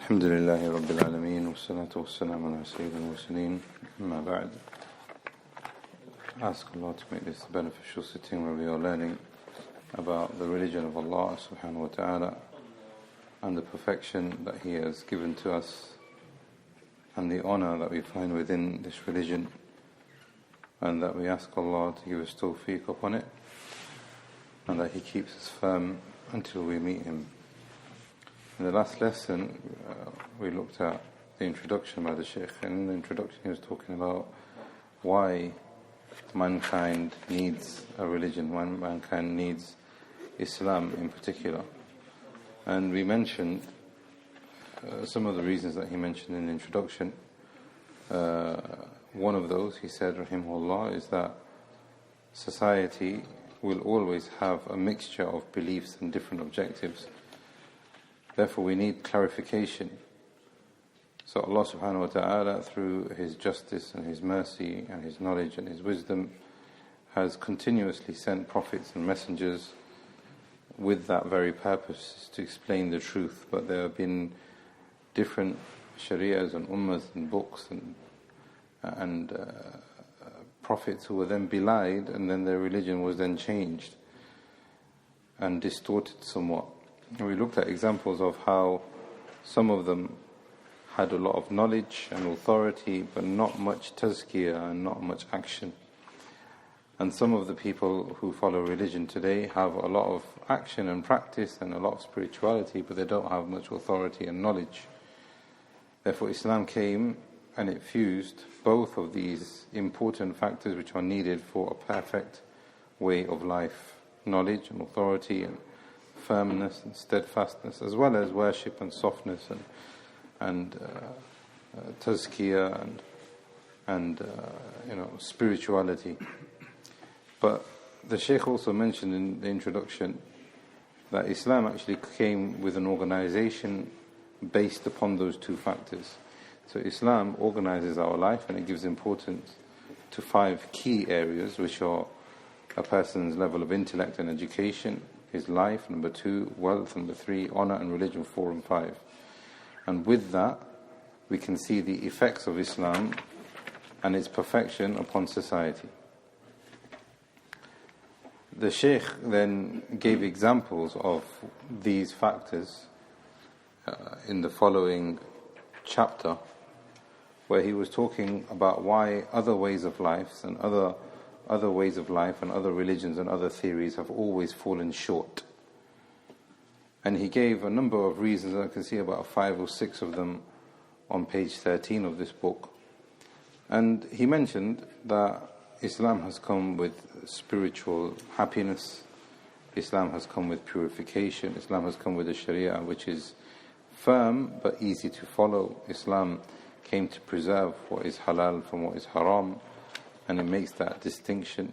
الحمد لله رب العالمين والصلاة والسلام على سيد المرسلين أما بعد. Ask Allah to make this a beneficial sitting where we are learning about the religion of Allah subhanahu wa ta'ala and the perfection that He has given to us and the honor that we find within this religion, and that we ask Allah to give us tawfiq upon it and that He keeps us firm until we meet Him. In the last lesson, we looked at the introduction by the Shaykh, and in the introduction he was talking about why mankind needs a religion, why mankind needs Islam in particular. And we mentioned some of the reasons that he mentioned in the introduction. One of those, he said, rahimahullah, is that society will always have a mixture of beliefs and different objectives. Therefore, we need clarification. So Allah subhanahu wa ta'ala, through His justice and His mercy and His knowledge and His wisdom, has continuously sent prophets and messengers with that very purpose, to explain the truth. But there have been different shariahs and ummahs and books and prophets who were then belied, and then their religion was then changed and distorted somewhat. And we looked at examples of how some of them had a lot of knowledge and authority, but not much tazkiyah and not much action. And some of the people who follow religion today have a lot of action and practice and a lot of spirituality, but they don't have much authority and knowledge. Therefore, Islam came and it fused both of these important factors which are needed for a perfect way of life: knowledge and authority and firmness and steadfastness, as well as worship and softness and tazkiyah and spirituality. But the Shaykh also mentioned in the introduction that Islam actually came with an organization based upon those two factors. So Islam organizes our life and it gives importance to 5 key areas, which are a person's level of intellect and education, his life, number 2, wealth, number 3, honor and religion, 4 and 5. And with that, we can see the effects of Islam and its perfection upon society. The Shaykh then gave examples of these factors in the following chapter, where he was talking about why other ways of life and other ways of life and other religions and other theories have always fallen short. And he gave a number of reasons, and I can see about 5 or 6 of them on page 13 of this book. And he mentioned that Islam has come with spiritual happiness, Islam has come with purification, Islam has come with a sharia which is firm but easy to follow. Islam came to preserve what is halal from what is haram, and it makes that distinction.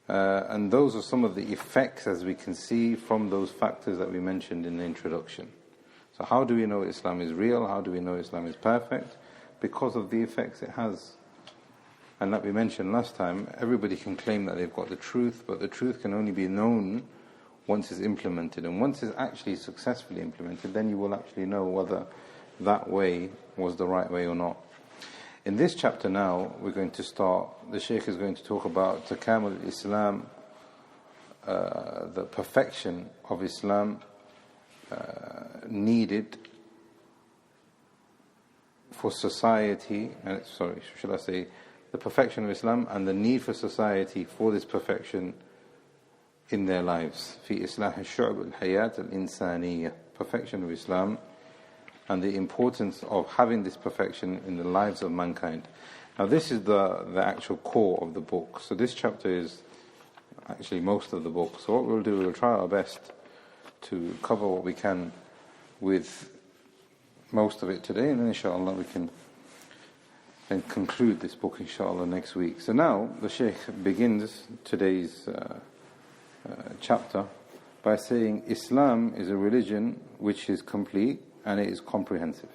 And those are some of the effects, as we can see, from those factors that we mentioned in the introduction. So how do we know Islam is real? How do we know Islam is perfect? Because of the effects it has. And like we mentioned last time, everybody can claim that they've got the truth, but the truth can only be known once it's implemented. And once it's actually successfully implemented, then you will actually know whether that way was the right way or not. In this chapter now, we're going to start, the Shaykh is going to talk about Takamul Islam, the perfection of Islam needed for society, the perfection of Islam and the need for society for this perfection in their lives. في إصلاح الشعب الحياة الإنسانية, perfection of Islam and the importance of having this perfection in the lives of mankind. Now this is the actual core of the book. So this chapter is actually most of the book. So what we'll do, we'll try our best to cover what we can with most of it today, and then inshallah we can then conclude this book inshallah next week. So now the Shaykh begins today's chapter by saying Islam is a religion which is complete and it is comprehensive.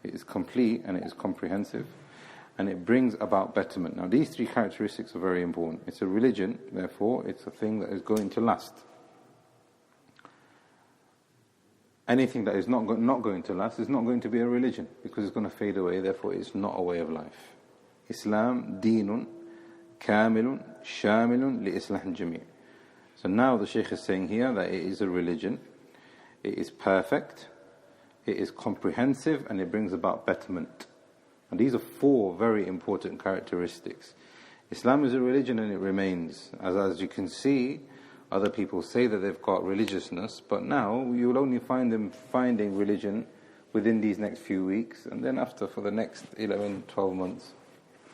It is complete and it is comprehensive, and it brings about betterment. Now these 3 characteristics are very important. It's a religion, therefore it's a thing that is going to last. anything that is not going to last is not going to be a religion, because it's going to fade away, therefore it's not a way of life. Islam deenun kamilun shamilun li islah al-jami'. So now the Shaykh is saying here that it is a religion, it is perfect, it is comprehensive, and it brings about betterment. And these are 4 very important characteristics. Islam is a religion and it remains. As you can see, other people say that they've got religiousness, but now you'll only find them finding religion within these next few weeks, and then after, for the next 11, 12 months,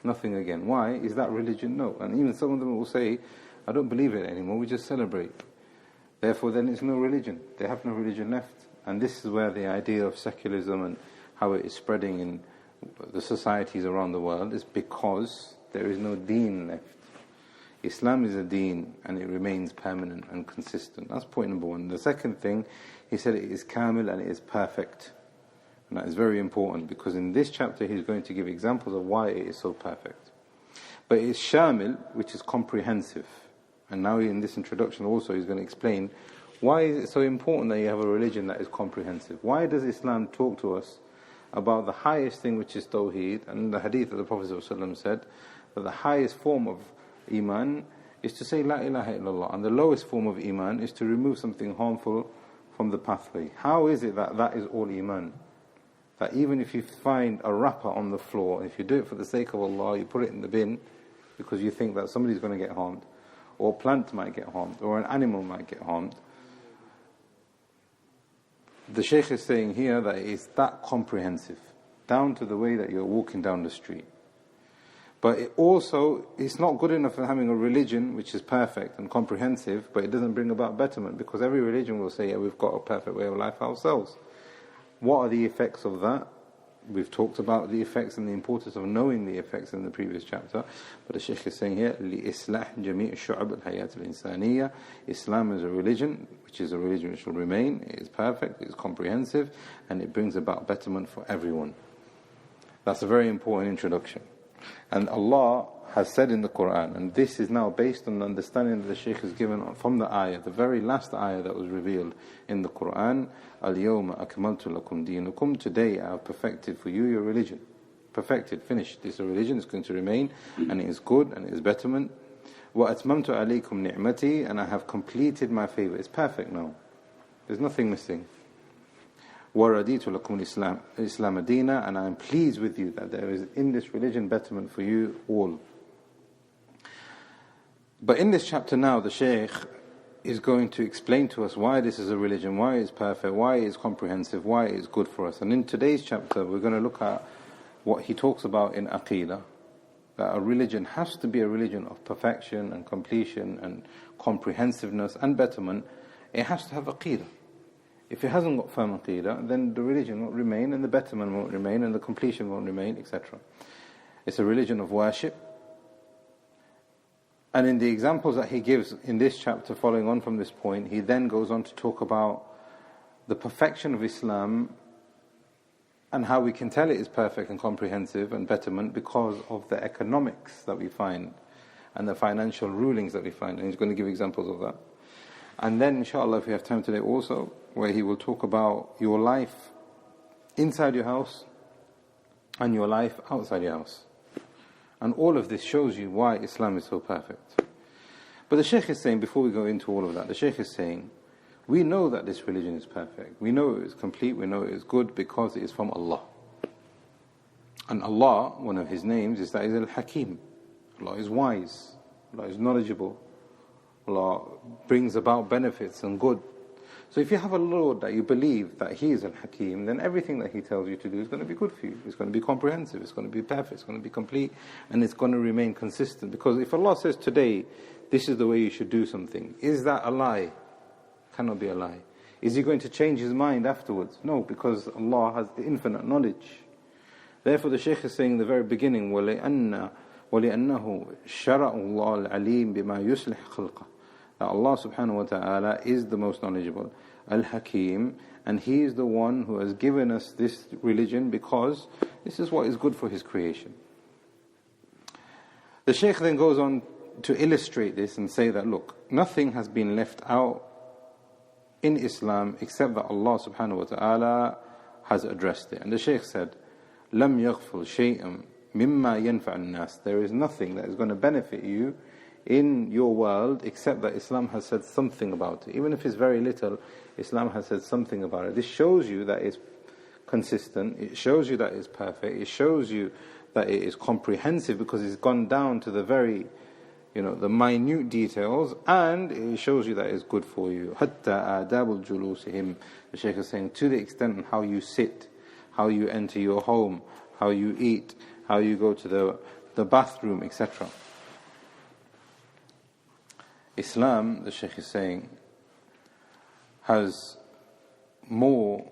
nothing again. Why? Is that religion? No. And even some of them will say, I don't believe it anymore, we just celebrate. Therefore then it's no religion. They have no religion left. And this is where the idea of secularism and how it is spreading in the societies around the world is because there is no deen left. Islam is a deen and it remains permanent and consistent. That's point number 1. The second thing, he said it is kamil and it is perfect. And that is very important, because in this chapter he's going to give examples of why it is so perfect. But it is shamil, which is comprehensive. And now in this introduction also he's going to explain why is it so important that you have a religion that is comprehensive. Why does Islam talk to us about the highest thing, which is Tawheed? And the hadith of the Prophet ﷺ said that the highest form of Iman is to say La ilaha illallah, and the lowest form of Iman is to remove something harmful from the pathway. How is it that that is all Iman? That even if you find a wrapper on the floor, if you do it for the sake of Allah, you put it in the bin because you think that somebody's going to get harmed, or a plant might get harmed, or an animal might get harmed. The Shaykh is saying here that it is that comprehensive, down to the way that you're walking down the street. But it's not good enough for having a religion which is perfect and comprehensive, but it doesn't bring about betterment, because every religion will say, yeah, we've got a perfect way of life ourselves. What are the effects of that? We've talked about the effects and the importance of knowing the effects in the previous chapter. But the Shaykh is saying here, لِإِصْلَحْ جَمِيعِ الشُّعَبِ الْحَيَاةِ الْإِنسَانِيَّةِ. Islam is a religion which will remain. It is perfect, it is comprehensive, and it brings about betterment for everyone. That's a very important introduction. And Allah has said in the Quran, and this is now based on the understanding that the Shaykh has given from the ayah, the very last ayah that was revealed in the Quran, Al-Yawma akmaltu lakum deenukum. Today I have perfected for you your religion. Perfected, finished. This religion is going to remain, and it is good, and it is betterment. Wa atmamtu alaykum ni'mati, and I have completed my favor. It's perfect now. There's nothing missing. وَرَدِيتُ لَكُمُ الْإِسْلَامَ دِينًا, and I am pleased with you that there is in this religion betterment for you all. But in this chapter now, the Shaykh is going to explain to us why this is a religion, why it is perfect, why it is comprehensive, why it is good for us. And in today's chapter, we're going to look at what he talks about in Aqidah, that a religion has to be a religion of perfection and completion and comprehensiveness and betterment. It has to have Aqidah. If it hasn't got firm Aqidah, then the religion won't remain, and the betterment won't remain, and the completion won't remain, etc. It's a religion of worship. And in the examples that he gives in this chapter, following on from this point, he then goes on to talk about the perfection of Islam and how we can tell it is perfect and comprehensive and betterment because of the economics that we find and the financial rulings that we find. And he's going to give examples of that. And then, inshallah, if we have time today also, where he will talk about your life inside your house and your life outside your house. And all of this shows you why Islam is so perfect. But the Shaykh is saying, before we go into all of that, the Shaykh is saying, we know that this religion is perfect. We know it is complete, we know it is good because it is from Allah. And Allah, one of His names is that He is Al-Hakim. Allah is wise. Allah is knowledgeable. Allah brings about benefits and good. So if you have a Lord that you believe that He is Al-Hakim, then everything that He tells you to do is going to be good for you. It's going to be comprehensive, it's going to be perfect, it's going to be complete, and it's going to remain consistent. Because if Allah says today, this is the way you should do something, is that a lie? Cannot be a lie. Is He going to change His mind afterwards? No, because Allah has the infinite knowledge. Therefore the Shaykh is saying in the very beginning, وَلِأَنَّهُ شَرَعُ اللَّهُ الْعَلِيمِ بِمَا يُصْلِحْ خَلْقَهُ, that Allah subhanahu wa ta'ala is the most knowledgeable, Al-Hakim, and He is the one who has given us this religion because this is what is good for His creation. The Shaykh then goes on to illustrate this and say that, look, nothing has been left out in Islam except that Allah subhanahu wa ta'ala has addressed it. And the Shaykh said, لَمْ يَغْفُلْ شَيْئًا مِمَّا يَنْفَعُ النَّاسِ. There is nothing that is going to benefit you in your world except that Islam has said something about it. Even if it's very little, Islam has said something about it. This shows you that it's consistent, it shows you that it's perfect, it shows you that it is comprehensive because it's gone down to the very, the minute details, and it shows you that it's good for you. حَتَّى آدَابُ الْجُلُوسِهِمْ. The Shaykh is saying, to the extent how you sit, how you enter your home, how you eat, how you go to the bathroom, etc. Islam, the Shaykh is saying, has more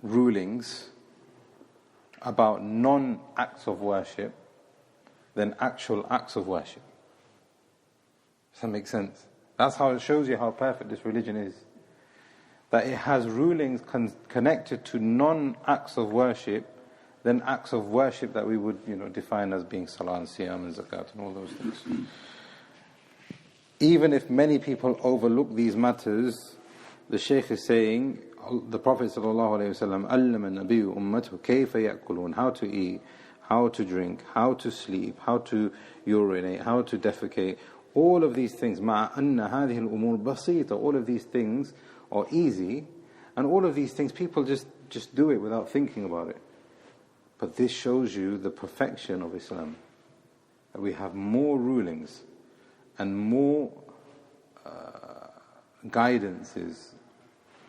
rulings about non-acts of worship than actual acts of worship. Does that make sense? That's how it shows you how perfect this religion is. That it has rulings connected to non-acts of worship than acts of worship that we would define as being salah and siyam and zakat and all those things. Even if many people overlook these matters, the Shaykh is saying, the Prophet ﷺ, أَلَّمَ النَّبِيُّ أُمَّتْهُ كَيْفَ يَأْكُلُونَ, how to eat, how to drink, how to sleep, how to urinate, how to defecate, all of these things. مَعَ أَنَّ هَذِهِ الْأُمُورِ بَسِيطَةً. All of these things are easy, and all of these things people just do it without thinking about it. But this shows you the perfection of Islam. That we have more rulings and more guidances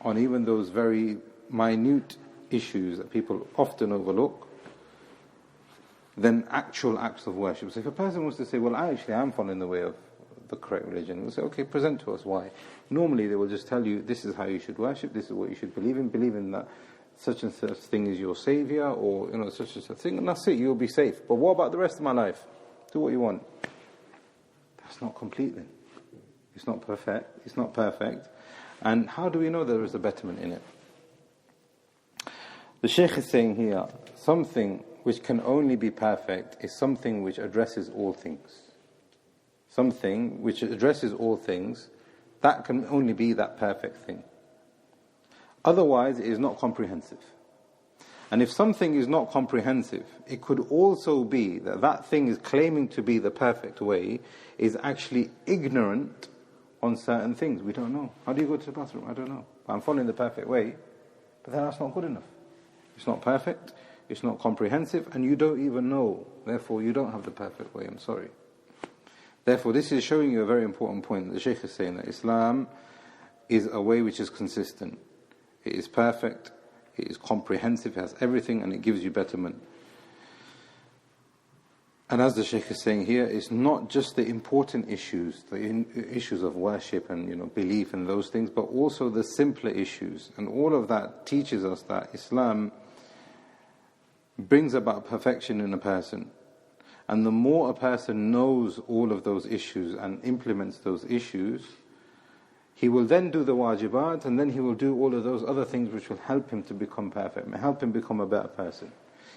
on even those very minute issues that people often overlook than actual acts of worship. So if a person wants to say, well, I'm following the way of the correct religion, we'll say, okay, present to us why. Normally they will just tell you, this is how you should worship, this is what you should believe in that such and such thing is your savior, or such and such thing, and that's it, you'll be safe. But what about the rest of my life? Do what you want. That's not complete then. It's not perfect. And how do we know there is a betterment in it? The Shaykh is saying here, something which can only be perfect is something which addresses all things. Something which addresses all things, that can only be that perfect thing. Otherwise, it is not comprehensive. And if something is not comprehensive, it could also be that that thing is claiming to be the perfect way is actually ignorant on certain things. We don't know. How do you go to the bathroom? I don't know. I'm following the perfect way, but then that's not good enough. It's not perfect, it's not comprehensive, and you don't even know. Therefore, you don't have the perfect way. I'm sorry. Therefore, this is showing you a very important point. The Shaykh is saying that Islam is a way which is consistent. It is perfect, it is comprehensive, it has everything, and it gives you betterment. And as the Shaykh is saying here, it's not just the important issues, the issues of worship and belief and those things, but also the simpler issues. And all of that teaches us that Islam brings about perfection in a person. And the more a person knows all of those issues and implements those issues, he will then do the wajibat, and then he will do all of those other things which will help him to become perfect, help him become a better person.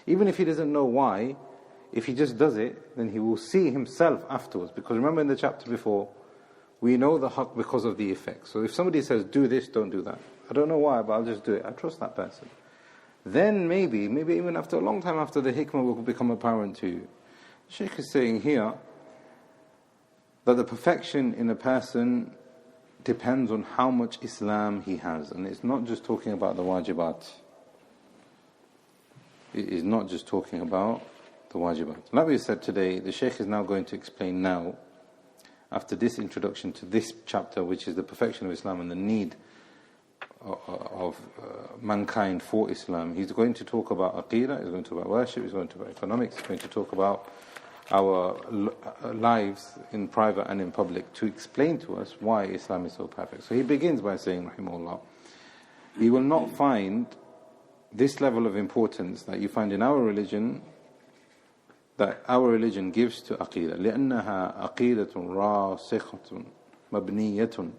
Even if he doesn't know why, if he just does it, then he will see himself afterwards. Because remember in the chapter before, we know the haqq because of the effect. So if somebody says, do this, don't do that. I don't know why, but I'll just do it. I trust that person. Then maybe even after a long time after, the hikmah will become apparent to you. The Shaykh is saying here that the perfection in a person depends on how much Islam he has. And it's not just talking about the wajibat. It is not just talking about the wajibat. Like we said today, the Shaykh is now going to explain now, after this introduction to this chapter, which is the perfection of Islam and the need of mankind for Islam. He's going to talk about Aqidah, he's going to talk about worship, he's going to talk about economics, he's going to talk about our lives in private and in public, to explain to us why Islam is so perfect. So he begins by saying, rahimahullah, you will not find this level of importance that you find in our religion, that our religion gives to Aqidah. لأنها عقيدة راسخة مبنية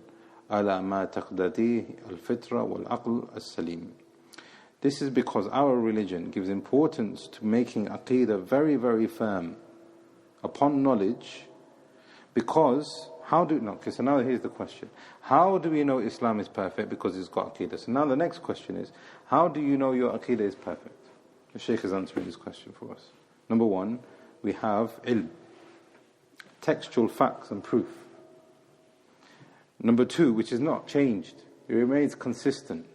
على ما تقتضيه الفطرة والعقل السليم. This is because our religion gives importance to making Aqidah very, very firm upon knowledge, because So now here's the question. How do we know Islam is perfect? Because it's got Aqidah. So now the next question is, how do you know your Aqidah is perfect? The Shaykh is answering this question for us. Number one, we have ilm, textual facts and proof. Number two, which is not changed, it remains consistent.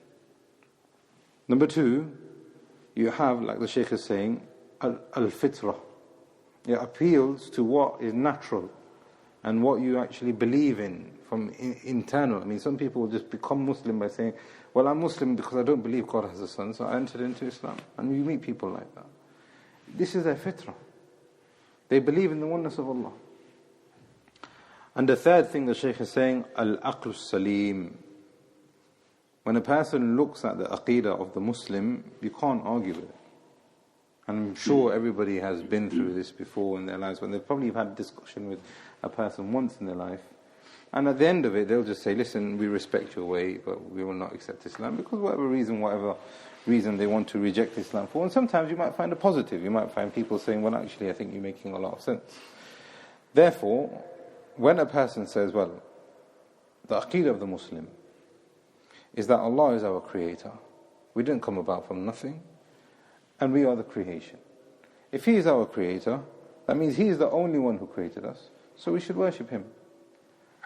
Number two, you have, like the Shaykh is saying, al-fitrah. It appeals to what is natural and what you actually believe in from internal. I mean, some people will just become Muslim by saying, well, I'm Muslim because I don't believe God has a son, so I entered into Islam. And you meet people like that. This is their fitrah. They believe in the oneness of Allah. And the third thing the Shaykh is saying, al-aql salim. When a person looks at the Aqidah of the Muslim, you can't argue with it. And I'm sure everybody has been through this before in their lives, when they've probably had a discussion with a person once in their life. And at the end of it, they'll just say, listen, we respect your way, but we will not accept Islam. Because whatever reason they want to reject Islam for. And sometimes you might find a positive. You might find people saying, well, actually, I think you're making a lot of sense. Therefore, when a person says, well, the Aqidah of the Muslim is that Allah is our creator. We didn't come about from nothing. And we are the creation. If He is our creator, that means He is the only one who created us. So we should worship Him.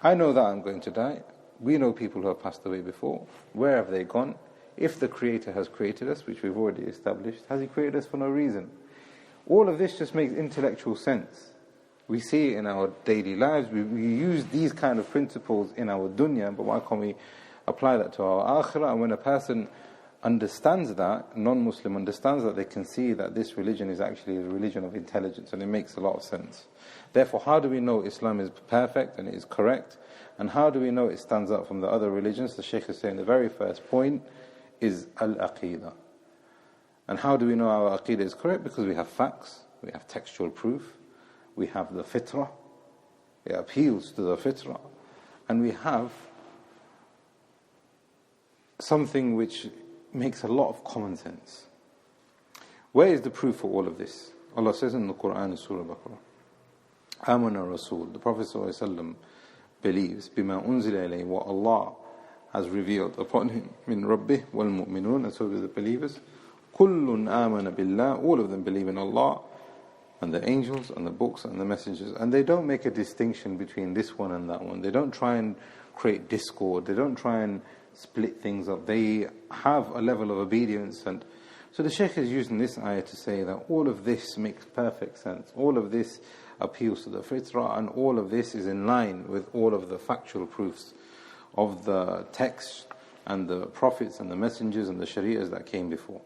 I know that I'm going to die. We know people who have passed away before. Where have they gone? If the Creator has created us, which we've already established, has He created us for no reason? All of this just makes intellectual sense. We see it in our daily lives. We use these kind of principles in our dunya, but why can't we apply that to our akhirah? And when a person understands that, non-Muslim understands that, they can see that this religion is actually a religion of intelligence, and it makes a lot of sense. Therefore, how do we know Islam is perfect and it is correct? And how do we know it stands out from the other religions? The Shaykh is saying the very first point is al-Aqidah. And how do we know our Aqidah is correct? Because we have facts, we have textual proof, we have the fitrah, it appeals to the fitrah, and we have something which makes a lot of common sense. Where is the proof for all of this? Allah says in the Quran in Surah Baqarah, Amana Rasul, the Prophet ﷺ believes, Bima unzila ilayhi, what Allah has revealed upon him, min Rabbih wal mu'minun, and so do the believers. Kullun amana billah, all of them believe in Allah, and the angels, and the books, and the messengers. And they don't make a distinction between this one and that one. They don't try and create discord. They don't try and split things up. They have a level of obedience. And so the Shaykh is using this ayah to say that all of this makes perfect sense. All of this appeals to the fitrah, and all of this is in line with all of the factual proofs of the text and the prophets and the messengers and the shari'ahs that came before.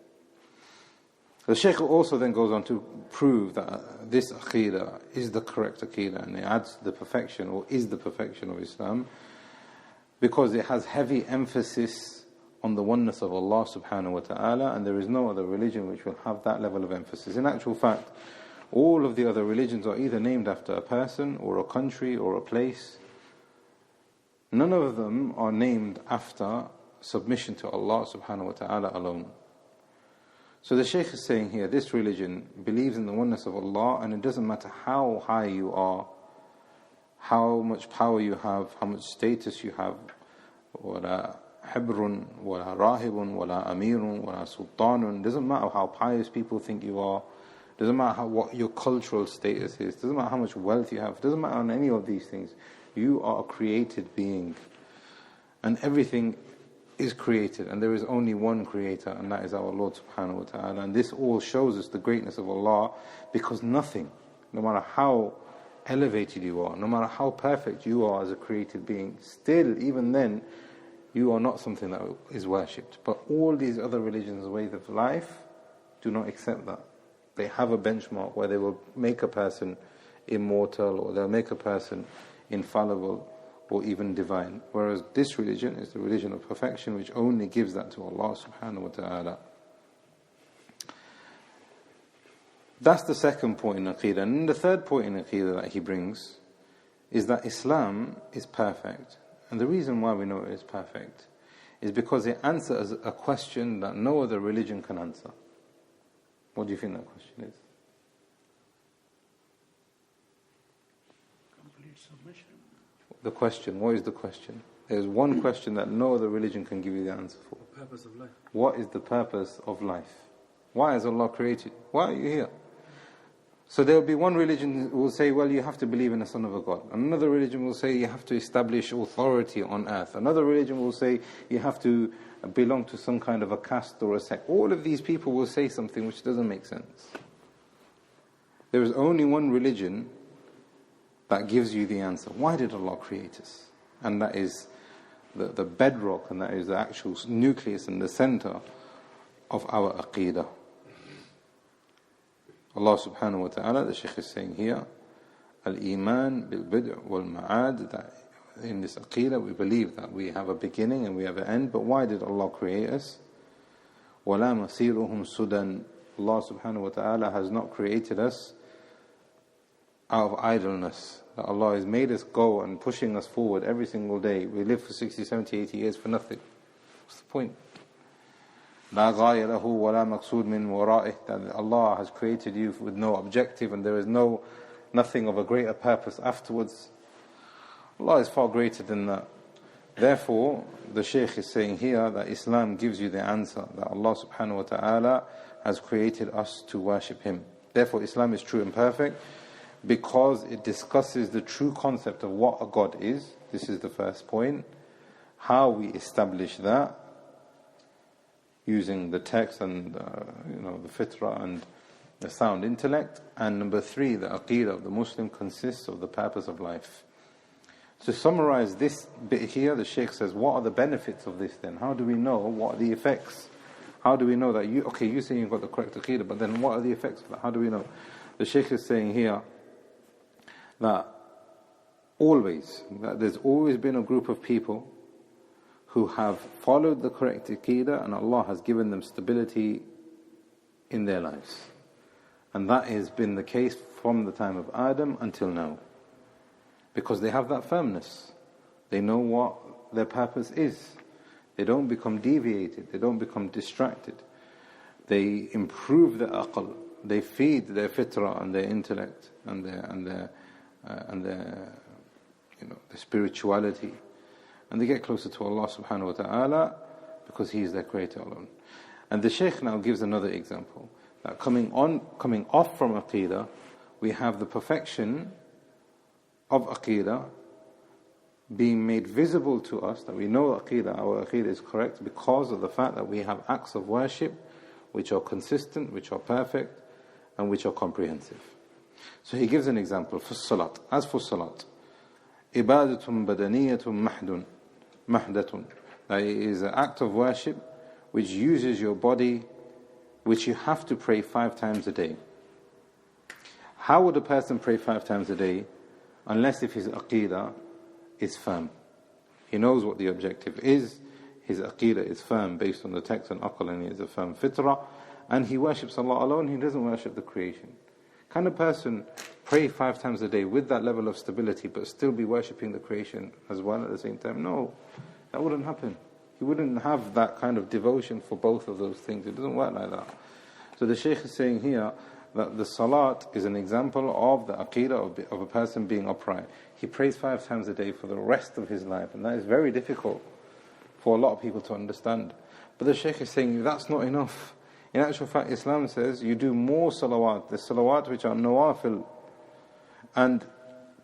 The Shaykh also then goes on to prove that this Aqidah is the correct Aqidah, and it adds to the perfection, or is the perfection of Islam, because it has heavy emphasis on the oneness of Allah subhanahu wa ta'ala, and there is no other religion which will have that level of emphasis. In actual fact, all of the other religions are either named after a person or a country or a place. None of them are named after submission to Allah subhanahu wa ta'ala alone. So the Shaykh is saying here, this religion believes in the oneness of Allah, and it doesn't matter how high you are, how much power you have, how much status you have, وَلَا حِبْرٌ وَلَا رَاهِبٌ وَلَا أَمِيرٌ وَلَا سُلْطَانٌ. Doesn't matter how pious people think you are, doesn't matter what your cultural status is, doesn't matter how much wealth you have, doesn't matter on any of these things. You are a created being, and everything is created, and there is only one creator, and that is our Lord subhanahu wa ta'ala. And this all shows us the greatness of Allah, because nothing, no matter how elevated you are, no matter how perfect you are as a created being, still, even then, you are not something that is worshipped. But all these other religions, ways of life, do not accept that. They have a benchmark where they will make a person immortal, or they'll make a person infallible, or even divine. Whereas this religion is the religion of perfection, which only gives that to Allah subhanahu wa ta'ala. That's the second point in Aqidah. And the third point in Aqidah that he brings is that Islam is perfect. And the reason why we know it is perfect is because it answers a question that no other religion can answer. What do you think that question is? Complete submission. the question. What is the question? There's one question that no other religion can give you the answer for. The purpose of life. What is the purpose of life? Why has Allah created you? Why are you here? So there will be one religion who will say, well, you have to believe in the Son of a God. Another religion will say you have to establish authority on earth. Another religion will say you have to belong to some kind of a caste or a sect. All of these people will say something which doesn't make sense. There is only one religion that gives you the answer. Why did Allah create us? And that is the bedrock, and that is the actual nucleus and the center of our Aqidah. Allah subhanahu wa ta'ala, the Shaykh is saying here, Al-Iman bil-Bid' wal-Ma'ad, that in this Aqidah we believe that we have a beginning and we have an end. But why did Allah create us? وَلَا مَصِيرُهُمْ سُدًا. Allah subhanahu wa ta'ala has not created us out of idleness. That Allah has made us go and pushing us forward every single day. We live for 60, 70, 80 years for nothing. What's the point? لا غاية له ولا مقصود من ورائه. That Allah has created you with no objective and there is nothing of a greater purpose afterwards. Allah is far greater than that. Therefore, the Shaykh is saying here that Islam gives you the answer, that Allah subhanahu wa ta'ala has created us to worship Him. Therefore, Islam is true and perfect because it discusses the true concept of what a God is. This is the first point. How we establish that using the text and the fitrah and the sound intellect. And number 3, the Aqidah of the Muslim consists of the purpose of life. To summarize this bit here, the Shaykh says, what are the benefits of this then? How do we know? What are the effects? How do we know that you say you've got the correct Aqidah, but then what are the effects of that? How do we know? The Shaykh is saying here that there's always been a group of people who have followed the correct Aqidah and Allah has given them stability in their lives. And that has been the case from the time of Adam until now. Because they have that firmness. They know what their purpose is. They don't become deviated. They don't become distracted. They improve their aql. They feed their fitrah and their intellect and their spirituality. And they get closer to Allah subhanahu wa ta'ala because He is their creator alone. And the Shaykh now gives another example. That coming off from Aqidah, we have the perfection of Aqidah being made visible to us, that we know Aqidah, our Aqidah is correct because of the fact that we have acts of worship which are consistent, which are perfect, and which are comprehensive. So he gives an example for Salat. As for Salat, ibadatun badaniyatun mahdatun. That it is an act of worship which uses your body, which you have to pray 5 times a day. How would a person pray 5 times a day? Unless if his Aqidah is firm. He knows what the objective is. His Aqidah is firm based on the text and aql, and he is a firm fitrah. And he worships Allah alone. He doesn't worship the creation. Can a person pray 5 times a day with that level of stability but still be worshipping the creation as well at the same time? No, that wouldn't happen. He wouldn't have that kind of devotion for both of those things. It doesn't work like that. So the Shaykh is saying here that the Salat is an example of the Aqidah of a person being upright. He prays 5 times a day for the rest of his life, and that is very difficult for a lot of people to understand. But the Shaykh is saying that's not enough. In actual fact, Islam says you do more salawat, the salawat which are nawafil, and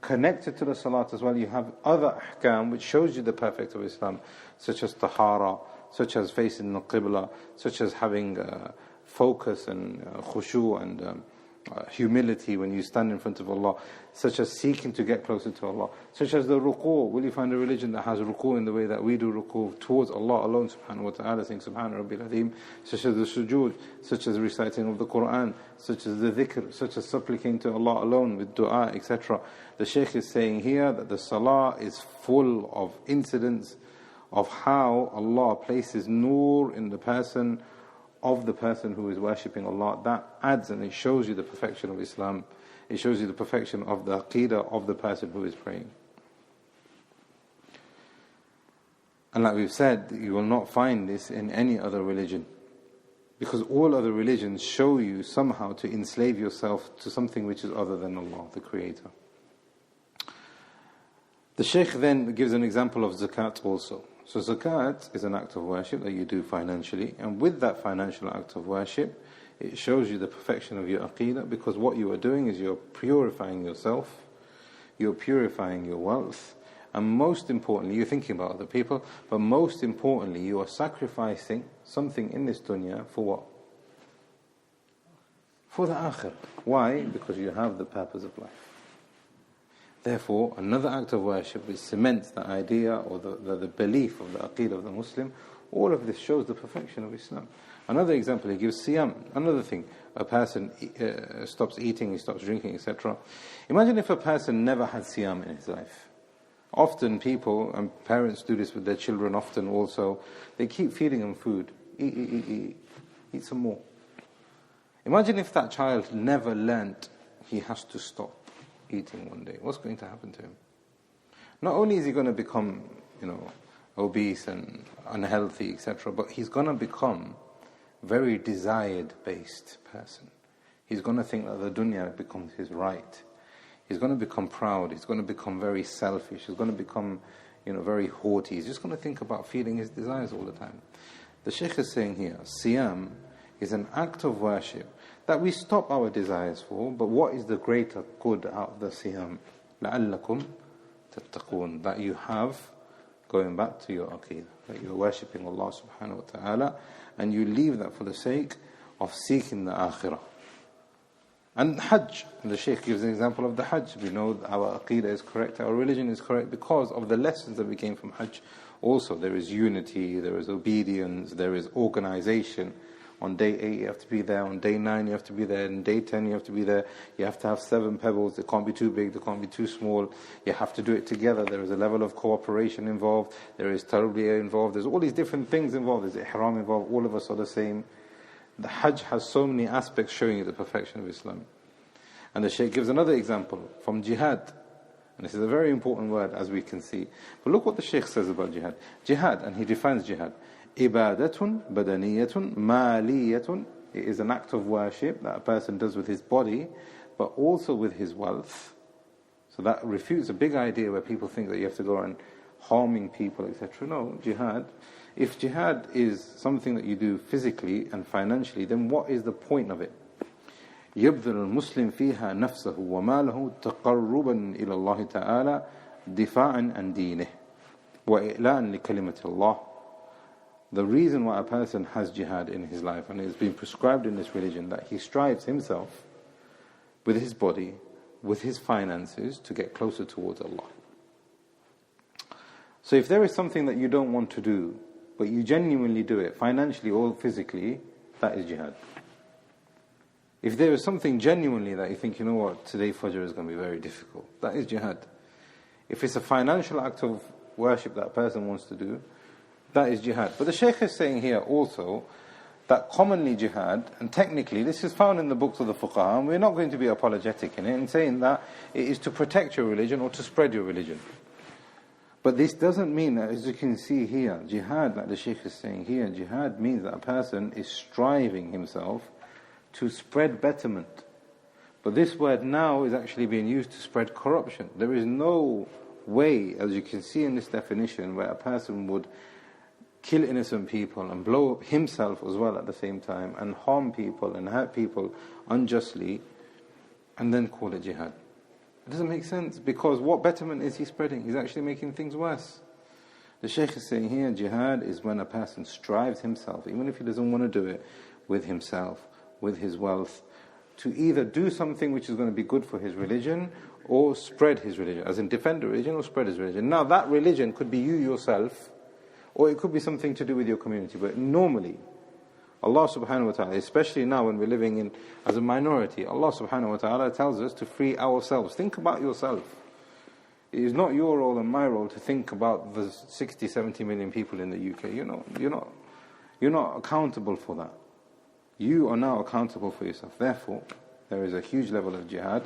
connected to the salat as well, you have other ahkam which shows you the perfect of Islam, such as tahara, such as facing the qibla, such as having focus and khushu and humility when you stand in front of Allah, such as seeking to get closer to Allah, such as the ruku'. Will you find a religion that has ruku' in the way that we do ruku' towards Allah alone subhanahu wa ta'ala, saying subhana rabbil azim, such as the sujood, such as reciting of the Quran, such as the dhikr, such as supplicating to Allah alone with dua, etc. The Shaykh is saying here that the salah is full of incidents of how Allah places nur in the person who is worshipping Allah. That adds and it shows you the perfection of Islam. It shows you the perfection of the Aqidah of the person who is praying. And like we've said, you will not find this in any other religion. Because all other religions show you somehow to enslave yourself to something which is other than Allah, the Creator. The Shaykh then gives an example of zakat also. So zakat is an act of worship that you do financially, and with that financial act of worship, it shows you the perfection of your Aqidah, because what you are doing is you're purifying yourself, you're purifying your wealth, and most importantly, you're thinking about other people, but most importantly, you are sacrificing something in this dunya for what? For the akhirah. Why? Because you have the purpose of life. Therefore, another act of worship which cements the idea or the belief of the Aqidah of the Muslim. All of this shows the perfection of Islam. Another example, he gives siyam. Another thing, a person stops eating, he stops drinking, etc. Imagine if a person never had siyam in his life. Often people, and parents do this with their children often also, they keep feeding them food. Eat some more. Imagine if that child never learnt he has to stop eating one day. What's going to happen to him? Not only is he going to become, obese and unhealthy, etc., but he's going to become a very desired-based person. He's going to think that the dunya becomes his right. He's going to become proud. He's going to become very selfish. He's going to become, very haughty. He's just going to think about feeding his desires all the time. The Shaykh is saying here, siyam is an act of worship that we stop our desires for, but what is the greater good out of the siyam? لَعَلَّكُمْ تَتَّقُونَ. That you have, going back to your Aqidah, that you're worshipping Allah subhanahu wa ta'ala, and you leave that for the sake of seeking the akhirah. And Hajj, the Shaykh gives an example of the Hajj. We know that our Aqidah is correct, our religion is correct because of the lessons that we gain from Hajj. Also, there is unity, there is obedience, there is organization. On day 8 you have to be there, on day 9 you have to be there, on day 10 you have to be there. You have to have 7 pebbles, they can't be too big, they can't be too small. You have to do it together. There is a level of cooperation involved, there is tarbiyah involved, there's all these different things involved, there's ihram involved, all of us are the same. The Hajj has so many aspects showing you the perfection of Islam. And the Shaykh gives another example from Jihad. And this is a very important word, as we can see. But look what the Shaykh says about Jihad. Jihad, and he defines Jihad. Ibadatun badaniyatun maliyatun. It is an act of worship that a person does with his body, but also with his wealth. So that refutes a big idea where people think that you have to go around harming people, etc. No, jihad. If jihad is something that you do physically and financially, then what is the point of it? يبذل المسلم فيها نفسه وماله تقربا إلى الله تعالى دفاعا عن دينه وإعلاء لكلمة الله. The reason why a person has jihad in his life, and it's been prescribed in this religion, that he strives himself with his body, with his finances, to get closer towards Allah. So if there is something that you don't want to do, but you genuinely do it, financially or physically, that is jihad. If there is something genuinely that you think, today Fajr is going to be very difficult, that is jihad. If it's a financial act of worship that a person wants to do, that is jihad. But the Shaykh is saying here also that commonly jihad, and technically this is found in the books of the fuqaha, and we're not going to be apologetic in it, and saying that it is to protect your religion or to spread your religion. But this doesn't mean that, as you can see here, jihad, like the Shaykh is saying here, jihad means that a person is striving himself to spread betterment. But this word now is actually being used to spread corruption. There is no way, as you can see in this definition, where a person would kill innocent people and blow up himself as well at the same time, and harm people and hurt people unjustly, and then call it jihad. It doesn't make sense, because what betterment is he spreading? He's actually making things worse. The Shaykh is saying here, jihad is when a person strives himself, even if he doesn't want to do it, with himself, with his wealth, to either do something which is going to be good for his religion, or spread his religion, as in defend the religion or spread his religion. Now that religion could be you yourself, or it could be something to do with your community. But normally, Allah subhanahu wa ta'ala, especially now when we're living in as a minority, Allah subhanahu wa ta'ala tells us to free ourselves. Think about yourself. It is not your role and my role to think about the 60, 70 million people in the UK. You're not accountable for that. You are now accountable for yourself. Therefore, there is a huge level of jihad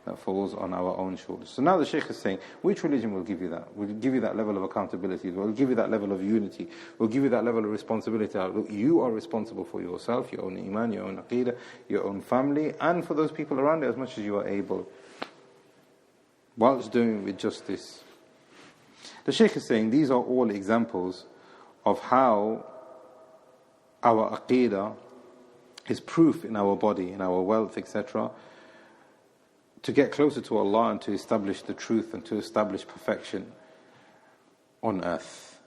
that falls on our own shoulders. So now the Shaykh is saying, which religion will give you that? Will give you that level of accountability, will give you that level of unity, will give you that level of responsibility. Look, you are responsible for yourself, your own iman, your own aqidah, your own family, and for those people around you as much as you are able, whilst doing with justice, The Shaykh is saying these are all examples of how our Aqidah is proof in our body, in our wealth, etc., to get closer to Allah and to establish the truth and to establish perfection on earth.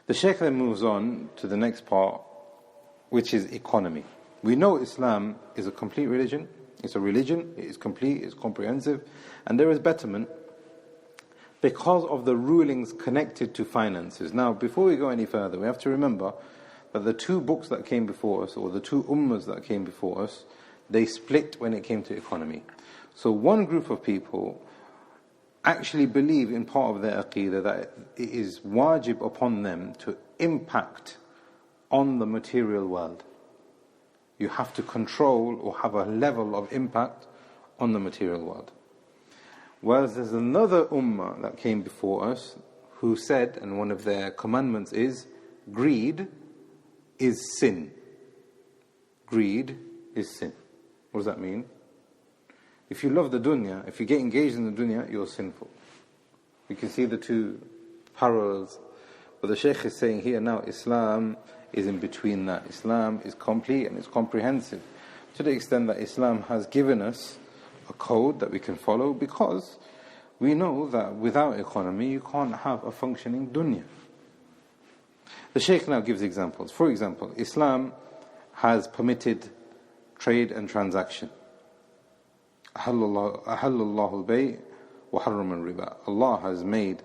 The Shaykh then moves on to the next part, which is economy. We know Islam is a complete religion. It's a religion, it is complete, it's comprehensive, and there is betterment because of the rulings connected to finances. Now, before we go any further, we have to remember that the two books that came before us, or the two ummahs that came before us, they split when it came to economy. So one group of people actually believe in part of their Aqidah that it is wajib upon them to impact on the material world. You have to control or have a level of impact on the material world. Whereas there's another ummah that came before us who said, and one of their commandments is, greed is sin. Greed is sin. What does that mean? If you love the dunya, if you get engaged in the dunya, you're sinful. You can see the two parallels. But the Shaykh is saying here now, Islam is in between that. Islam is complete and it's comprehensive, to the extent that Islam has given us a code that we can follow, because we know that without economy you can't have a functioning dunya. The Shaykh now gives examples. For example, Islam has permitted trade and transaction. أَحَلَّ اللَّهُ الْبَيْءَ وَحَرَّمَ الرِّبَا. Allah has made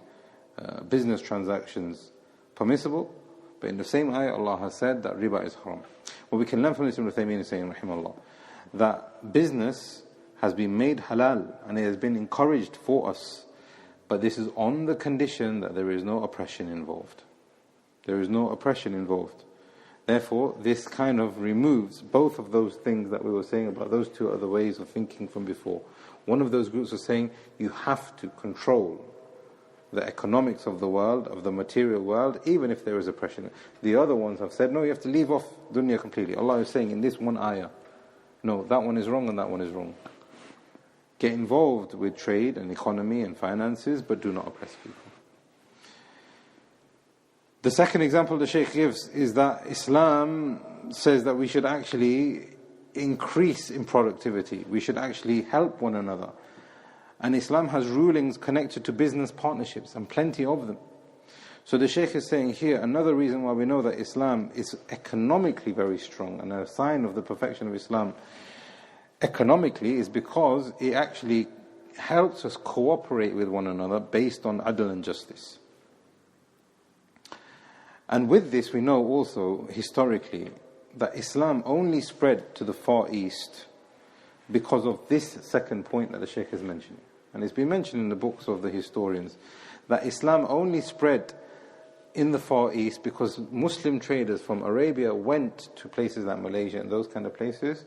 business transactions permissible, but in the same ayah Allah has said that riba is haram. What we can learn from this, Ibn Taymiyyah is saying, rahimahullah, that business has been made halal and it has been encouraged for us, but this is on the condition that there is no oppression involved. There is no oppression involved. Therefore, this kind of removes both of those things that we were saying about those two other ways of thinking from before. One of those groups was saying you have to control the economics of the world, of the material world, even if there is oppression. The other ones have said, no, you have to leave off dunya completely. Allah is saying in this one ayah, no, that one is wrong and that one is wrong. Get involved with trade and economy and finances, but do not oppress people. The second example the Shaykh gives is that Islam says that we should actually increase in productivity. We should actually help one another. And Islam has rulings connected to business partnerships, and plenty of them. So the Shaykh is saying here, another reason why we know that Islam is economically very strong, and a sign of the perfection of Islam economically, is because it actually helps us cooperate with one another based on adl and justice. And with this we know also historically that Islam only spread to the Far East because of this second point that the Shaykh is mentioning. And it's been mentioned in the books of the historians that Islam only spread in the Far East because Muslim traders from Arabia went to places like Malaysia and those kind of places,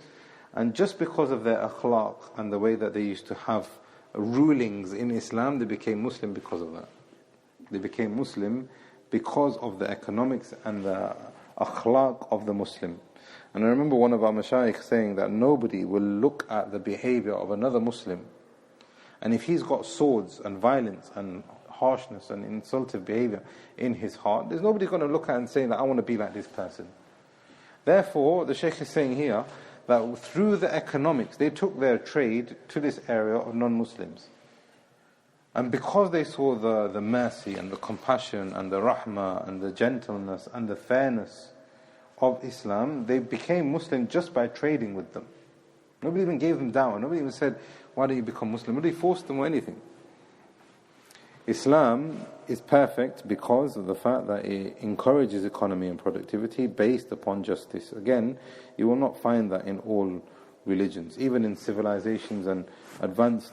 and just because of their akhlaq and the way that they used to have rulings in Islam, they became Muslim because of that. They became Muslim because of the economics and the akhlaq of the Muslim. And I remember one of our mashayikh saying that nobody will look at the behavior of another Muslim, and if he's got swords and violence and harshness and insultive behavior in his heart, there's nobody going to look at and say that I want to be like this person. Therefore, the Shaykh is saying here that through the economics, they took their trade to this area of non-Muslims. And because they saw the mercy and the compassion and the rahmah and the gentleness and the fairness of Islam, they became Muslim just by trading with them. Nobody even gave them dawah. Nobody even said, why do you become Muslim? Nobody forced them or anything. Islam is perfect because of the fact that it encourages economy and productivity based upon justice. Again, you will not find that in all religions. Even in civilizations and advanced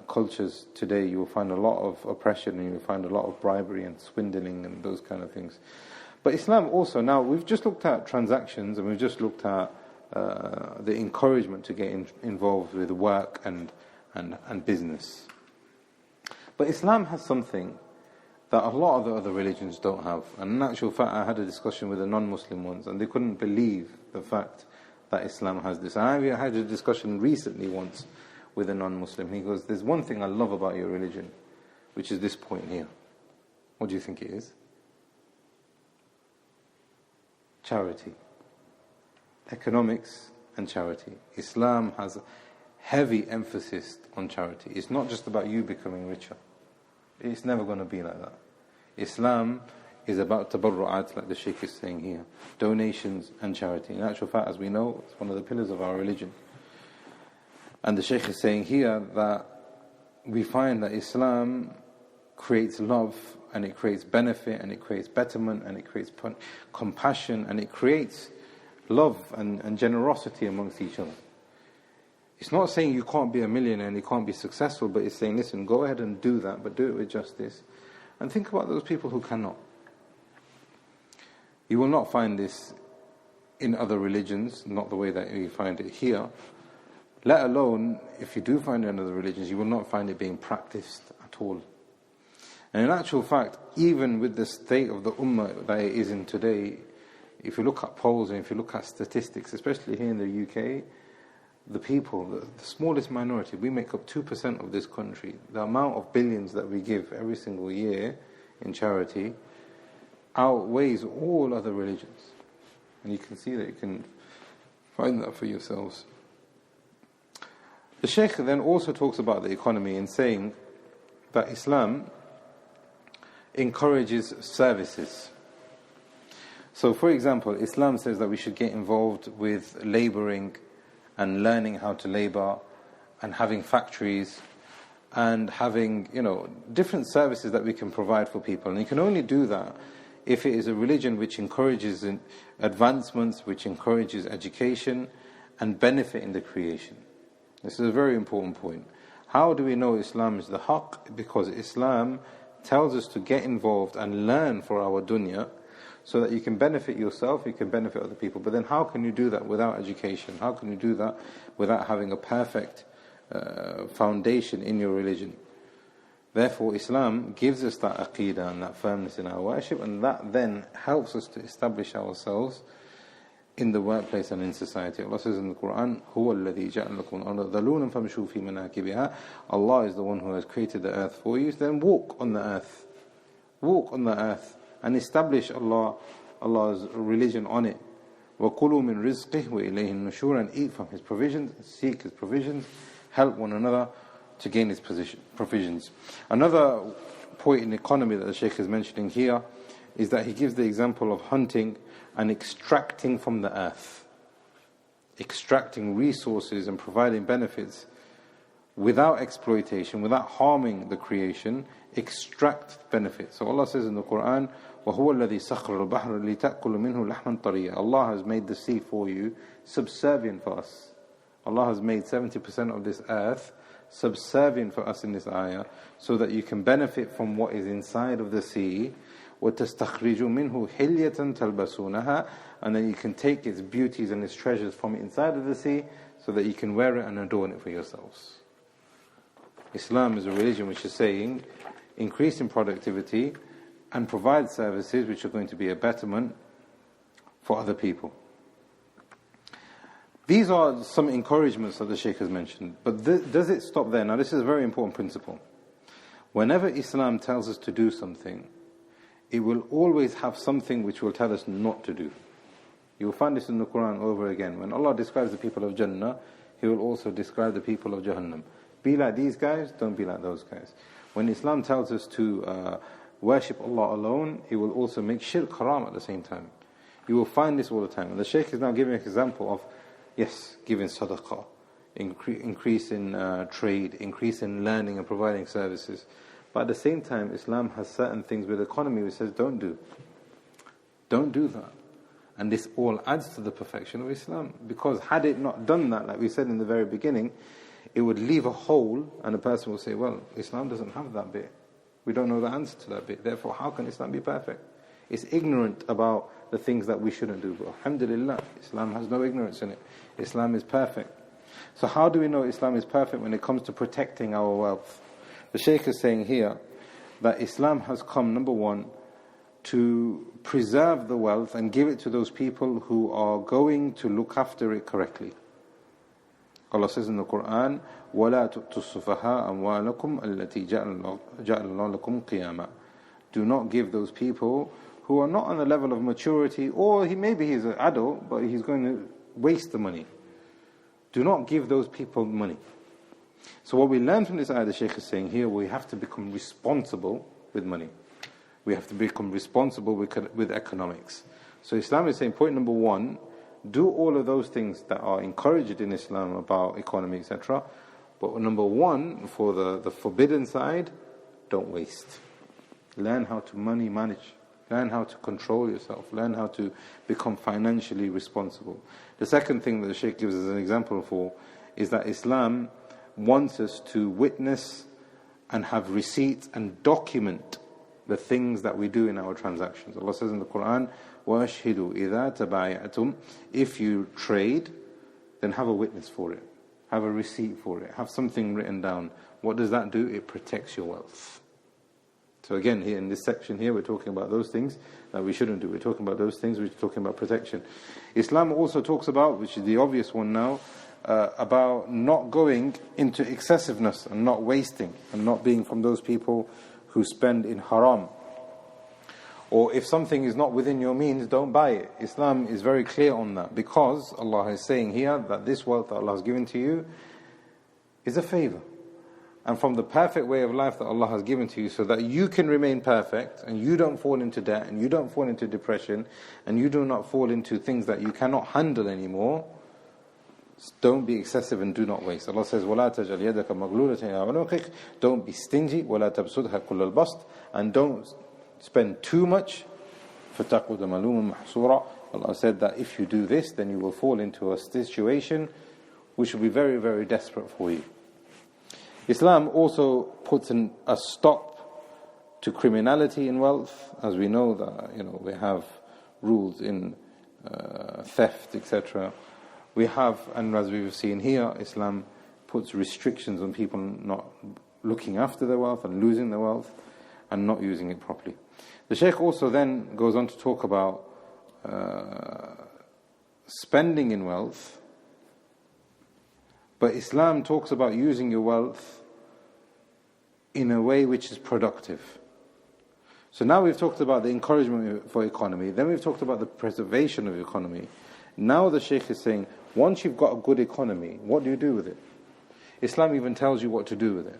cultures today, you will find a lot of oppression, and you will find a lot of bribery and swindling and those kind of things. But Islam also, now we've just looked at transactions and we've just looked at the encouragement to get involved with work and business. But Islam has something that a lot of the other religions don't have. And in actual fact, I had a discussion with the non-Muslim ones, and they couldn't believe the fact that Islam has this. And I had a discussion recently once with a non-Muslim. He goes, there's one thing I love about your religion. which is this point here. What do you think it is? Charity. Economics and charity. Islam has a heavy emphasis on charity. It's not just about you becoming richer. It's never going to be like that. Islam is about tabarru'at, like the Shaykh is saying here. Donations and charity. In actual fact, as we know, it's one of the pillars of our religion. And the Shaykh is saying here that we find that Islam creates love, and it creates benefit, and it creates betterment, and it creates compassion, and it creates love and generosity amongst each other. It's not saying you can't be a millionaire and you can't be successful, but it's saying, listen, go ahead and do that, but do it with justice. And think about those people who cannot. You will not find this in other religions, not the way that you find it here. Let alone, if you do find it in other religions, you will not find it being practiced at all. And in actual fact, even with the state of the ummah that it is in today, if you look at polls and if you look at statistics, especially here in the UK, the people, the smallest minority, we make up 2% of this country. The amount of billions that we give every single year in charity outweighs all other religions. And you can see that, you can find that for yourselves. The Shaykh then also talks about the economy in saying that Islam encourages services. So for example, Islam says that we should get involved with labouring and learning how to labour and having factories and having, different services that we can provide for people. And you can only do that if it is a religion which encourages advancements, which encourages education and benefit in the creation. This is a very important point. How do we know Islam is the haqq? Because Islam tells us to get involved and learn for our dunya, so that you can benefit yourself, you can benefit other people. But then how can you do that without education? How can you do that without having a perfect foundation in your religion? Therefore, Islam gives us that Aqidah and that firmness in our worship, and that then helps us to establish ourselves in the workplace and in society. Allah says in the Quran, هُوَ الَّذِي جَعَلَ لَكُمْ الْأَرْضَ ذَلُولًا فَامْشُوا فِي مَنَاكِبِهَا. Allah is the one who has created the earth for you. Then walk on the earth. Walk on the earth and establish Allah's religion on it. وَكُلُوا مِنْ رِزْقِهِ وَإِلَيْهِ النُّشُورِ. And eat from His provisions, seek His provisions, help one another to gain His provisions. Another point in economy that the Shaykh is mentioning here is that he gives the example of hunting and extracting from the earth. Extracting resources and providing benefits without exploitation, without harming the creation. Extract benefits. So Allah says in the Quran, وَهُوَ الَّذِي سَخْرَ الْبَحْرَ لِتَأْكُلُ مِنْهُ لَحْمًا طَرِيًّا. Allah has made the sea for you subservient for us. Allah has made 70% of this earth subservient for us in this ayah, so that you can benefit from what is inside of the sea. وَتَسْتَخْرِجُ مِنْهُ حِلْيَةً تَلْبَسُونَهَا. And then you can take its beauties and its treasures from inside of the sea, so that you can wear it and adorn it for yourselves. Islam is a religion which is saying, increase in productivity and provide services which are going to be a betterment for other people. These are some encouragements that the Shaykh has mentioned. But does it stop there? Now this is a very important principle. Whenever Islam tells us to do something, it will always have something which will tell us not to do. You will find this in the Quran over again. When Allah describes the people of Jannah, He will also describe the people of Jahannam. Be like these guys, don't be like those guys. When Islam tells us to worship Allah alone, He will also make shirk haram at the same time. You will find this all the time. And the Shaykh is now giving an example of, yes, giving sadaqah, increase in trade, increase in learning and providing services. But at the same time, Islam has certain things with economy which says don't do. Don't do that. And this all adds to the perfection of Islam. Because had it not done that, like we said in the very beginning, it would leave a hole, and a person will say, well, Islam doesn't have that bit. We don't know the answer to that bit. Therefore, how can Islam be perfect? It's ignorant about the things that we shouldn't do. But alhamdulillah, Islam has no ignorance in it. Islam is perfect. So how do we know Islam is perfect when it comes to protecting our wealth? The Shaykh is saying here that Islam has come, number one, to preserve the wealth and give it to those people who are going to look after it correctly. Allah says in the Quran, وَلَا تُؤْتُوا السُّفَهَاءَ أَمْوَالَكُمْ الَّتِي جَعَلَ اللَّهُ لَكُمْ قِيَامًا. Do not give those people who are not on the level of maturity, or maybe he's an adult, but he's going to waste the money. Do not give those people money. So what we learn from this ayah, the Shaykh is saying here, we have to become responsible with money. We have to become responsible with economics. So Islam is saying, point number one, do all of those things that are encouraged in Islam about economy, etc. But number one, for the forbidden side, don't waste. Learn how to money manage. Learn how to control yourself. Learn how to become financially responsible. The second thing that the Shaykh gives as an example for is that Islam wants us to witness and have receipts and document the things that we do in our transactions. Allah says in the Quran, وَأَشْهِدُوا إِذَا تَبَايَعْتُمْ. If you trade, then have a witness for it. Have a receipt for it. Have something written down. What does that do? It protects your wealth. So again, here in this section here, we're talking about those things that we shouldn't do. We're talking about those things, we're talking about protection. Islam also talks about, which is the obvious one now, about not going into excessiveness and not wasting and not being from those people who spend in haram. Or if something is not within your means, don't buy it. Islam is very clear on that, because Allah is saying here that this wealth that Allah has given to you is a favor. And from the perfect way of life that Allah has given to you, so that you can remain perfect and you don't fall into debt and you don't fall into depression and you do not fall into things that you cannot handle anymore, don't be excessive and do not waste. Allah says, وَلَا تَجْعَلْ يَدَكَ مَغْلُولَةً إِلَىٰ عُنُقِكَ. Don't be stingy. وَلَا تَبْسُطْهَا كُلَّ الْبَسْطِ. And don't spend too much. فَتَقْعُدَ مَلُومًا مَحْسُورًا. Allah said that if you do this, then you will fall into a situation which will be very, very desperate for you. Islam also puts a stop to criminality in wealth. As we know that, we have rules in theft, etc. We have, and as we've seen here, Islam puts restrictions on people not looking after their wealth and losing their wealth and not using it properly. The Shaykh also then goes on to talk about spending in wealth. But Islam talks about using your wealth in a way which is productive. So now we've talked about the encouragement for economy, then we've talked about the preservation of economy. Now the Shaykh is saying, once you've got a good economy, what do you do with it? Islam even tells you what to do with it.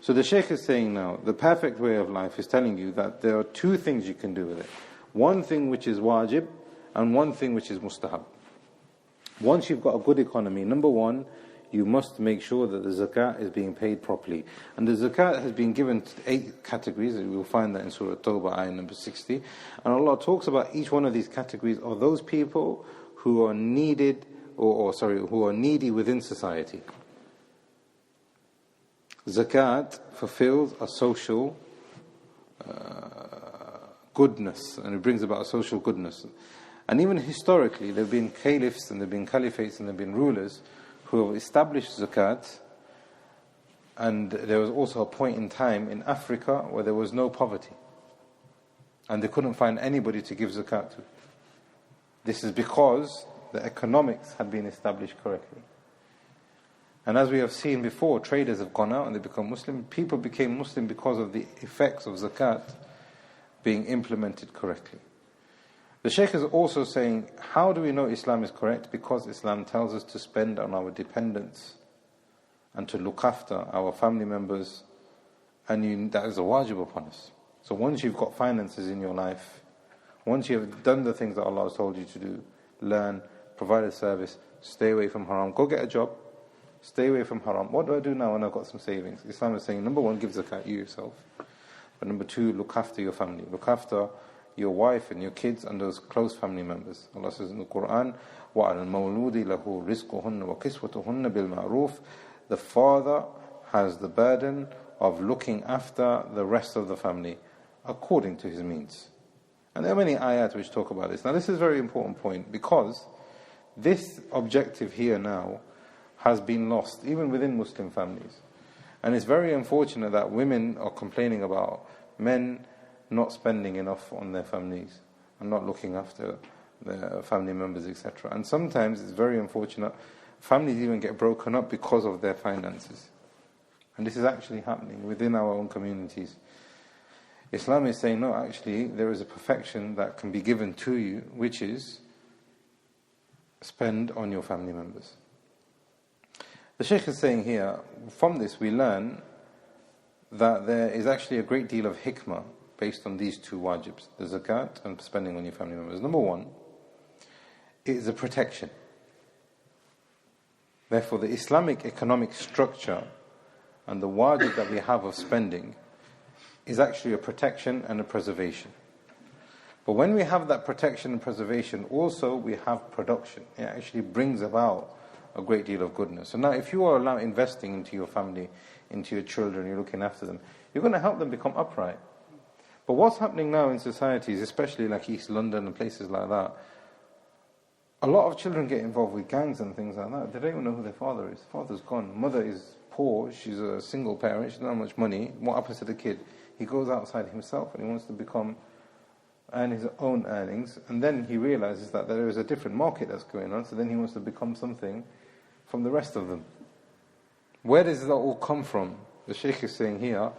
So the Shaykh is saying now, the perfect way of life is telling you that there are two things you can do with it. One thing which is wajib, and one thing which is mustahab. Once you've got a good economy, number one, you must make sure that the zakat is being paid properly. And the zakat has been given 8 categories. We will find that in Surah Tawbah, ayah number 60. And Allah talks about each one of these categories of those people who are needed, who are needy within society. Zakat fulfills a social goodness, and it brings about a social goodness. And even historically, there have been caliphs and there have been caliphates and there have been rulers who have established zakat. And there was also a point in time in Africa where there was no poverty, and they couldn't find anybody to give zakat to. This is because the economics had been established correctly. And as we have seen before, traders have gone out and they become Muslim. People became Muslim because of the effects of zakat being implemented correctly. The Shaykh is also saying, how do we know Islam is correct? Because Islam tells us to spend on our dependents and to look after our family members, and that is a wajib upon us. So once you've got finances in your life, once you have done the things that Allah has told you to do, learn, provide a service, stay away from haram, go get a job, stay away from haram. What do I do now when I've got some savings? Islam is saying, number one, give zakat, you yourself. But number two, look after your family. Look after your wife and your kids and those close family members. Allah says in the Quran, وَعَلَى الْمَوْلُودِ لَهُ رِزْقُهُنَّ وَكِسْوَتُهُنَّ بِالْمَعْرُوفِ. The father has the burden of looking after the rest of the family according to his means. And there are many ayat which talk about this. Now this is a very important point, because this objective here now has been lost even within Muslim families. And it's very unfortunate that women are complaining about men not spending enough on their families and not looking after their family members, etc. And sometimes it's very unfortunate families even get broken up because of their finances. And this is actually happening within our own communities. Islam is saying, no, actually, there is a perfection that can be given to you, which is spend on your family members. The Shaykh is saying here, from this we learn that there is actually a great deal of hikmah based on these two wajibs, the zakat and spending on your family members. Number one, it is a protection. Therefore, the Islamic economic structure and the wajib that we have of spending is actually a protection and a preservation. But when we have that protection and preservation, also we have production. It actually brings about a great deal of goodness. So now if you are allowed investing into your family, into your children, you're looking after them, you're going to help them become upright. But what's happening now in societies, especially like East London and places like that, a lot of children get involved with gangs and things like that. They don't even know who their father is. Father's gone. Mother is poor. She's a single parent. She doesn't have much money. What happens to the kid? He goes outside himself and he wants to earn his own earnings. And then he realizes that there is a different market that's going on. So then he wants to become something from the rest of them. Where does that all come from? The Shaykh is saying here,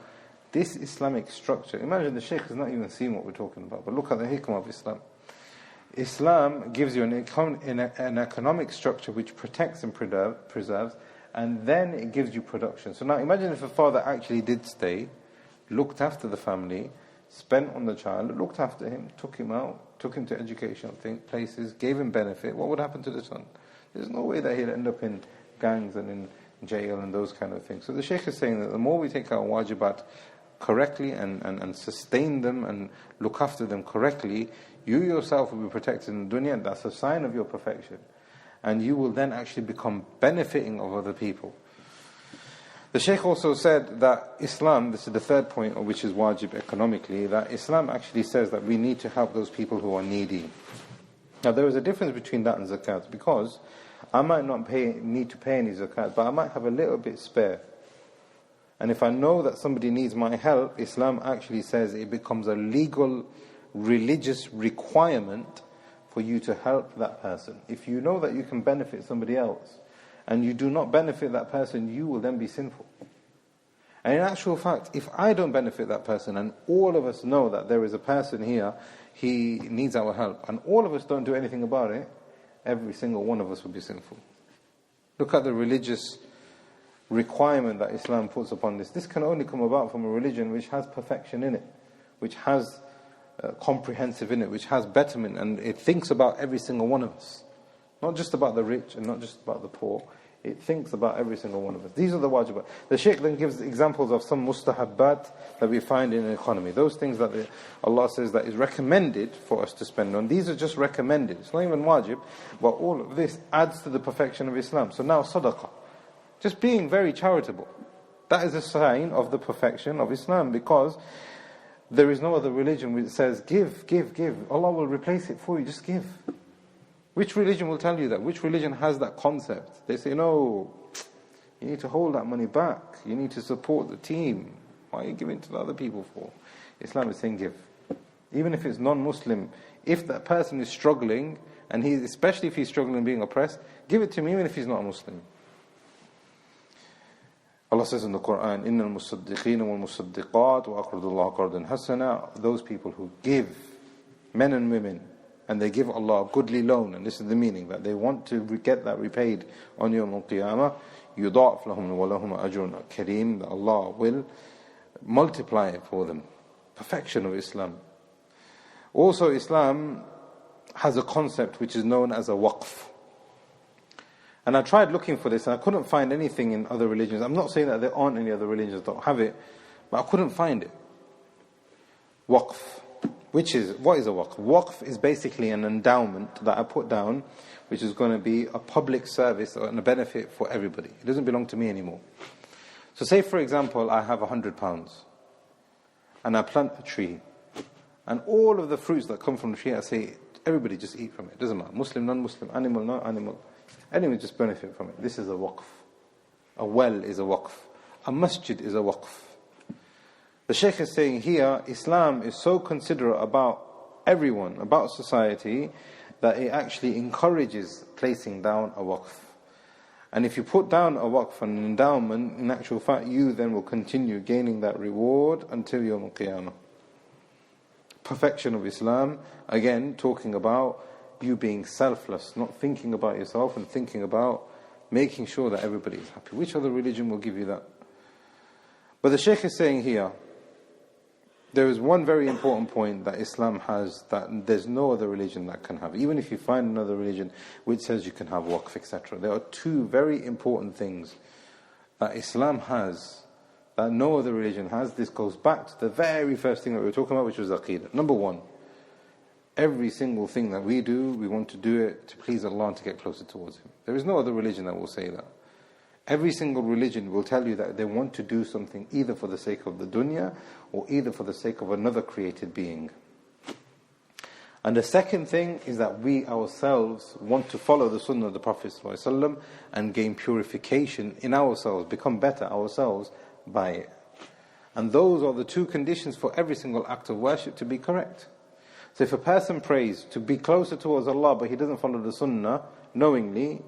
this Islamic structure, imagine the Shaykh has not even seen what we're talking about, but look at the hikmah of Islam. Islam gives you an economic structure which protects and preserves, and then it gives you production. So now imagine if a father actually did stay, looked after the family, spent on the child, looked after him, took him out, took him to educational places, gave him benefit. What would happen to the son? There's no way that he'll end up in gangs and in jail and those kind of things. So the Shaykh is saying that the more we take our wajibat correctly and sustain them and look after them correctly, you yourself will be protected in the dunya. That's a sign of your perfection. And you will then actually become benefiting of other people. The Shaykh also said that Islam, this is the third point, which is wajib economically, that Islam actually says that we need to help those people who are needy. Now there is a difference between that and zakat, because I might not need to pay any zakat, but I might have a little bit spare. And if I know that somebody needs my help, Islam actually says it becomes a legal, religious requirement for you to help that person. If you know that you can benefit somebody else, and you do not benefit that person, you will then be sinful. And in actual fact, if I don't benefit that person, and all of us know that there is a person here, he needs our help, and all of us don't do anything about it, every single one of us will be sinful. Look at the religious requirement that Islam puts upon this. This can only come about from a religion which has perfection in it, which has comprehensive in it, which has betterment, and it thinks about every single one of us. Not just about the rich and not just about the poor. It thinks about every single one of us. These are the wajibat. The Shaykh then gives examples of some mustahabbat that we find in an economy. Those things that Allah says that is recommended for us to spend on. These are just recommended. It's not even wajib. But all of this adds to the perfection of Islam. So now sadaqah. Just being very charitable. That is a sign of the perfection of Islam, because there is no other religion which says, give, give, give. Allah will replace it for you. Just give. Which religion will tell you that? Which religion has that concept? They say, no, you need to hold that money back. You need to support the team. Why are you giving to the other people for? Islam is saying give. Even if it's non-Muslim, if that person is struggling, and especially if he's struggling being oppressed, give it to him even if he's not a Muslim. Allah says in the Quran, إِنَّ الْمُصَدِّقِينَ وَالْمُصَدِّقَاتِ وَأَقْرَضُ اللَّهَ قَرْضًا حَسَنًا. Those people who give, men and women, and they give Allah a goodly loan, and this is the meaning, that they want to get that repaid on Yawm al-Qiyamah, يُضَاعَفْ لَهُمْ وَلَهُمْ أَجْرٌ كَرِيمٌ, that Allah will multiply it for them. Perfection of Islam. Also, Islam has a concept which is known as a waqf. And I tried looking for this and I couldn't find anything in other religions. I'm not saying that there aren't any other religions that don't have it, but I couldn't find it. Waqf. What is a waqf? Waqf is basically an endowment that I put down, which is going to be a public service and a benefit for everybody. It doesn't belong to me anymore. So say, for example, I have £100 and I plant a tree, and all of the fruits that come from the tree, I say, everybody just eat from it. It doesn't matter. Muslim, non-Muslim, animal, non-animal. Anyone just benefit from it. This is a waqf. A well is a waqf. A masjid is a waqf. The Shaykh is saying here, Islam is so considerate about everyone, about society, that it actually encourages placing down a waqf. And if you put down a waqf, an endowment, in actual fact, you then will continue gaining that reward until Yawm al-Qiyamah. Perfection of Islam, again, talking about you being selfless, not thinking about yourself and thinking about making sure that everybody is happy. Which other religion will give you that? But the Shaykh is saying here, there is one very important point that Islam has that there's no other religion that can have. Even if you find another religion which says you can have waqf, etc. There are two very important things that Islam has that no other religion has. This goes back to the very first thing that we were talking about, which was Aqidah. Number one, every single thing that we do, we want to do it to please Allah and to get closer towards Him. There is no other religion that will say that. Every single religion will tell you that they want to do something either for the sake of the dunya or either for the sake of another created being. And the second thing is that we ourselves want to follow the sunnah of the Prophet ﷺ and gain purification in ourselves, become better ourselves by it. And those are the two conditions for every single act of worship to be correct. So if a person prays to be closer towards Allah but he doesn't follow the sunnah knowingly,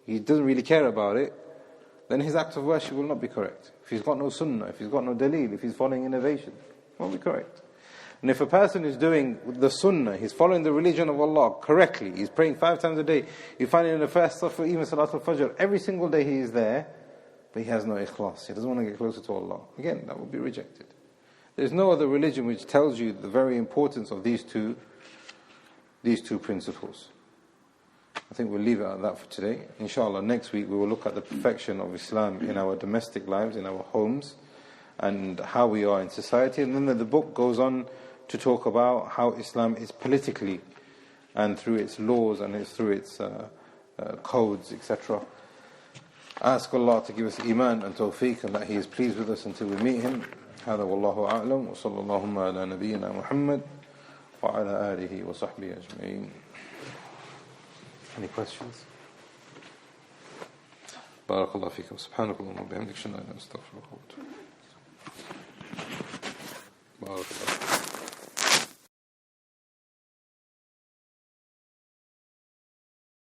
he doesn't really care about it, then his act of worship will not be correct. If he's got no sunnah, if he's got no daleel, if he's following innovation, it won't be correct. And if a person is doing the sunnah, he's following the religion of Allah correctly, he's praying 5 times a day, you find it in the first saff, even Salatul Fajr, every single day he is there, but he has no ikhlas, he doesn't want to get closer to Allah. Again, that will be rejected. There's no other religion which tells you the very importance of these two principles. I think we'll leave it at that for today. Inshallah, next week we will look at the perfection of Islam in our domestic lives, in our homes, and how we are in society. And then the book goes on to talk about how Islam is politically, and through its laws and through its codes, etc. Ask Allah to give us iman and tawfiq, and that He is pleased with us until we meet Him. هذا والله أعلم وصلى اللهم على نبينا محمد وعلى آله وصحبه أجمعين. Any questions? بارك الله فيكم. سبحانك اللهم وبحمدك أشهد أن لا إله إلا أنت أستغفرك وأتوب إليك. بارك الله.